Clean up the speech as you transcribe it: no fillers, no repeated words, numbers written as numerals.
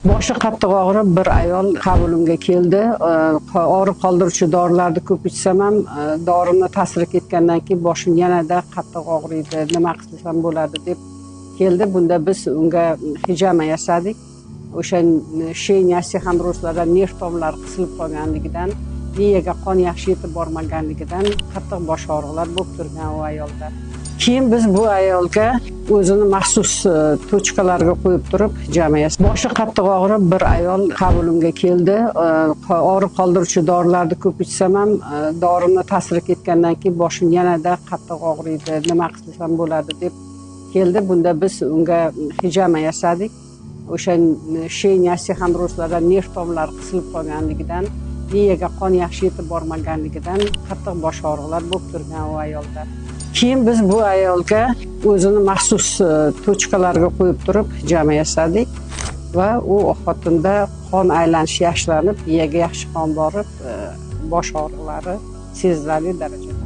Boshi qattiq og'rib bir ayol qabulimga keldi. Og'riq qoldiruvchi dorilarni ko'p ichsam ham dorimni ta'siri ketgandan keyin boshim yanada qattiq og'riydi. Nima qilsam bo'ladi deb keldi. Bunda biz unga hijama yasadik. O'sha sheynyasi ham ruslarda nerv tomirlari qisilib qolganligidan, miyaga qon yaxshi yetib bormaganligidan qattiq bosh og'riqlar bo'lib turgan u ayolda. Keyin biz bu ayolga o'zini maxsus tochkalarga qo'yib turib hijama yasadik. Boshi qattiq og'rib bir ayol qabulimga keldi. Og'riq qoldiruvchi dorilarni ko'p ichsam ham dorimni ta'siri ketgandan keyin boshim yanada qattiq og'riydi. Nima qilsam bo'ladi deb keldi. Bunda biz unga hijama yasadik. O'sha sheynyasi ham ruslarda nerv tomirlari qisilib qolganligidan, miyaga qon yaxshi yetib bormaganligidan qattiq bosh og'riqlar bo'lib turgan u ayolda. Keyin biz bu ayolga o'zini maxsus tochkalarga qo'yib turib hijama yasadik va u xotinda qon aylanishi yaxshilanib, miyaga yaxshi qon borib, bosh og'riqlari sezilarli darajada